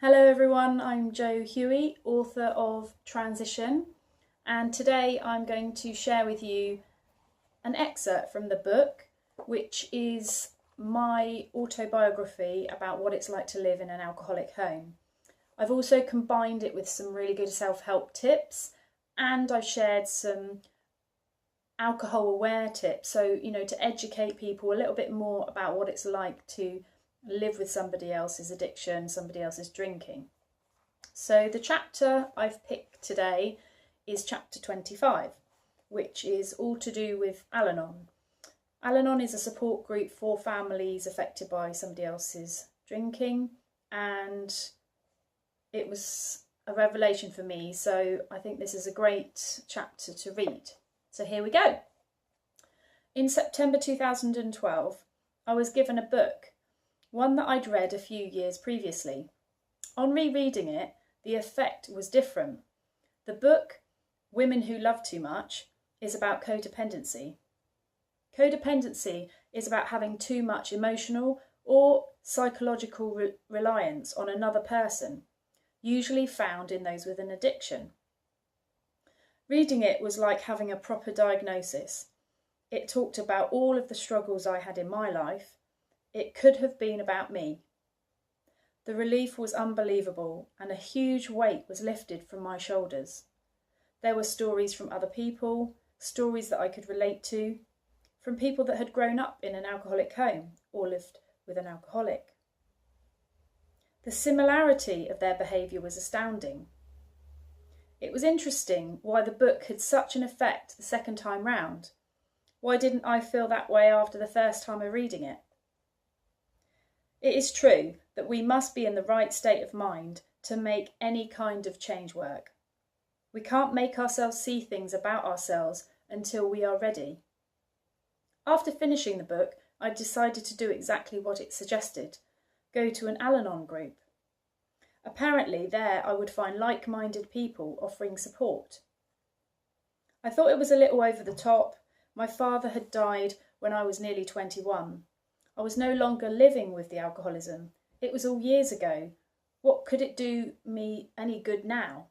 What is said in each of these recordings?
Hello everyone, I'm Huey, author of Transition, and today I'm going to share with you an excerpt from the book, which is my autobiography about what it's like to live in an alcoholic home. I've also combined it with some really good self-help tips, and I've shared some alcohol-aware tips, so to educate people a little bit more about what it's like to live with somebody else's addiction, somebody else's drinking. So the chapter I've picked today is chapter 25, which is all to do with Al-Anon. Al-Anon is a support group for families affected by somebody else's drinking, and it was a revelation for me, so I think this is a great chapter to read. So here we go. In September 2012, I was given a book, one that I'd read a few years previously. On rereading it, the effect was different. The book, Women Who Love Too Much, is about codependency. Codependency is about having too much emotional or psychological reliance on another person, usually found in those with an addiction. Reading it was like having a proper diagnosis. It talked about all of the struggles I had in my life. It could have been about me. The relief was unbelievable, and a huge weight was lifted from my shoulders. There were stories from other people, stories that I could relate to, from people that had grown up in an alcoholic home or lived with an alcoholic. The similarity of their behaviour was astounding. It was interesting why the book had such an effect the second time round. Why didn't I feel that way after the first time of reading it? It is true that we must be in the right state of mind to make any kind of change work. We can't make ourselves see things about ourselves until we are ready. After finishing the book, I decided to do exactly what it suggested: go to an Al-Anon group. Apparently there I would find like-minded people offering support. I thought it was a little over the top. My father had died when I was nearly 21. I was no longer living with the alcoholism. It was all years ago. What could it do me any good now?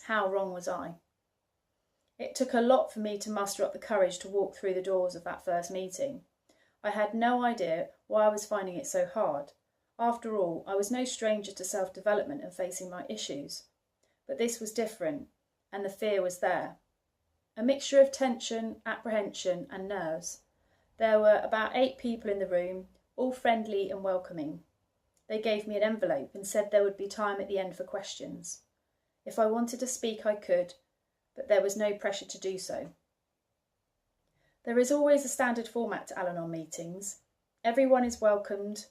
How wrong was I? It took a lot for me to muster up the courage to walk through the doors of that first meeting. I had no idea why I was finding it so hard. After all, I was no stranger to self-development and facing my issues. But this was different, and the fear was there. A mixture of tension, apprehension, and nerves. There were about 8 people in the room, all friendly and welcoming. They gave me an envelope and said there would be time at the end for questions. If I wanted to speak, I could, but there was no pressure to do so. There is always a standard format to Al-Anon meetings. Everyone is welcomed.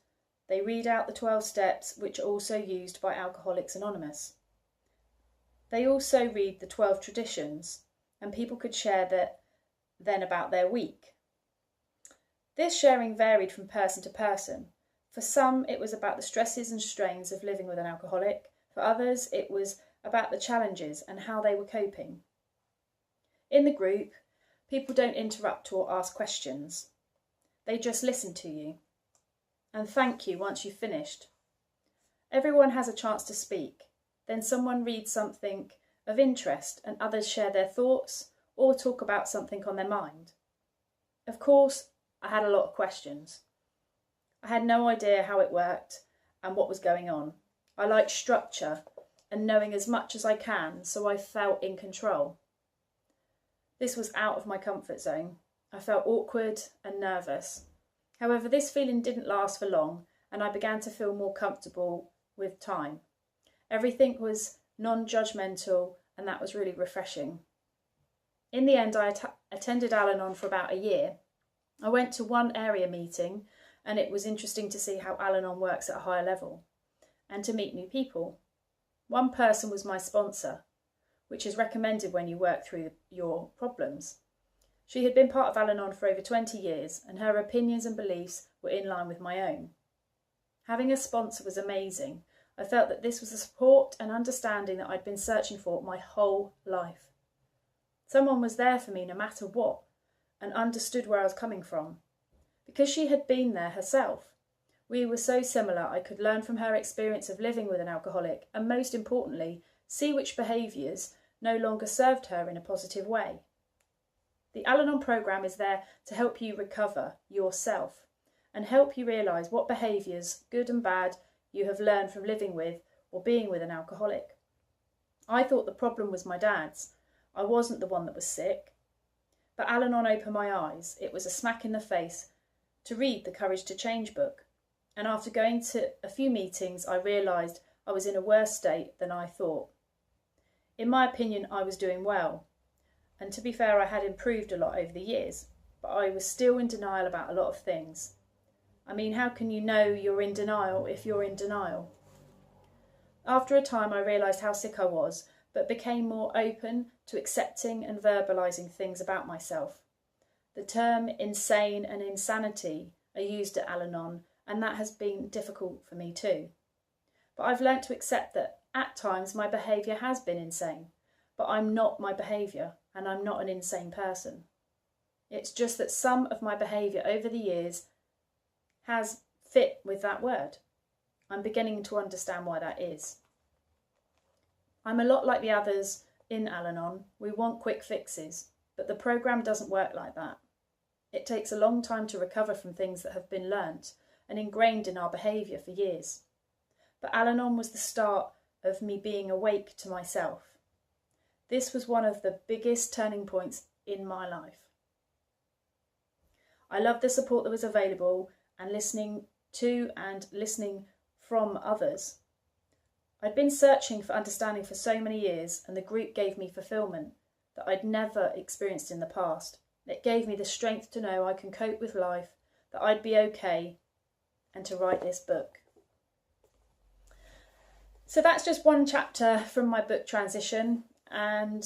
They read out the 12 steps, which are also used by Alcoholics Anonymous. They also read the 12 traditions, and people could share then about their week. This sharing varied from person to person. For some, it was about the stresses and strains of living with an alcoholic. For others, it was about the challenges and how they were coping. In the group, people don't interrupt or ask questions. They just listen to you and thank you once you've finished. Everyone has a chance to speak. Then someone reads something of interest and others share their thoughts or talk about something on their mind. Of course, I had a lot of questions. I had no idea how it worked and what was going on. I like structure and knowing as much as I can, so I felt in control. This was out of my comfort zone. I felt awkward and nervous. However, this feeling didn't last for long, and I began to feel more comfortable with time. Everything was non-judgmental, and that was really refreshing. In the end, I attended Al-Anon for about a year. I went to one area meeting, and it was interesting to see how Al-Anon works at a higher level, and to meet new people. One person was my sponsor, which is recommended when you work through your problems. She had been part of Al-Anon for over 20 years, and her opinions and beliefs were in line with my own. Having a sponsor was amazing. I felt that this was the support and understanding that I'd been searching for my whole life. Someone was there for me no matter what, and understood where I was coming from. Because she had been there herself. We were so similar. I could learn from her experience of living with an alcoholic and, most importantly, see which behaviours no longer served her in a positive way. The Al-Anon programme is there to help you recover yourself and help you realise what behaviours, good and bad, you have learned from living with or being with an alcoholic. I thought the problem was my dad's. I wasn't the one that was sick. But Al-Anon opened my eyes. It was a smack in the face to read the Courage to Change book. And after going to a few meetings, I realised I was in a worse state than I thought. In my opinion, I was doing well. And to be fair, I had improved a lot over the years, but I was still in denial about a lot of things. I mean, how can you know you're in denial if you're in denial? After a time, I realised how sick I was, but became more open to accepting and verbalising things about myself. The term insane and insanity are used at Al-Anon, and that has been difficult for me too. But I've learnt to accept that at times my behaviour has been insane, but I'm not my behaviour, and I'm not an insane person. It's just that some of my behaviour over the years has fit with that word. I'm beginning to understand why that is. I'm a lot like the others in Al-Anon. We want quick fixes, but the programme doesn't work like that. It takes a long time to recover from things that have been learnt and ingrained in our behaviour for years. But Al-Anon was the start of me being awake to myself. This was one of the biggest turning points in my life. I loved the support that was available and listening to and listening from others. I'd been searching for understanding for so many years, and the group gave me fulfilment that I'd never experienced in the past. It gave me the strength to know I can cope with life, that I'd be okay, and to write this book. So that's just one chapter from my book Transition, and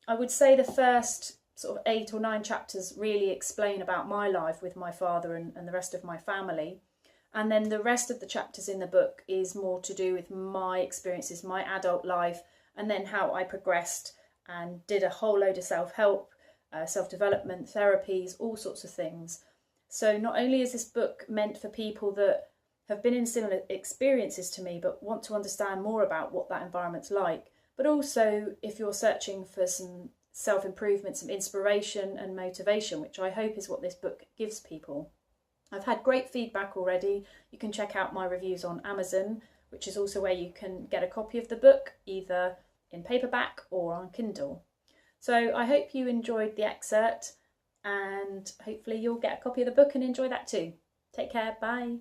I would say the first sort of 8 or 9 chapters really explain about my life with my father and the rest of my family. And then the rest of the chapters in the book is more to do with my experiences, my adult life, and then how I progressed and did a whole load of self-help, self-development, therapies, all sorts of things. So not only is this book meant for people that have been in similar experiences to me but want to understand more about what that environment's like, but also if you're searching for some self-improvement, some inspiration and motivation, which I hope is what this book gives people. I've had great feedback already. You can check out my reviews on Amazon, which is also where you can get a copy of the book, either in paperback or on Kindle. So I hope you enjoyed the excerpt, and hopefully you'll get a copy of the book and enjoy that too. Take care, bye.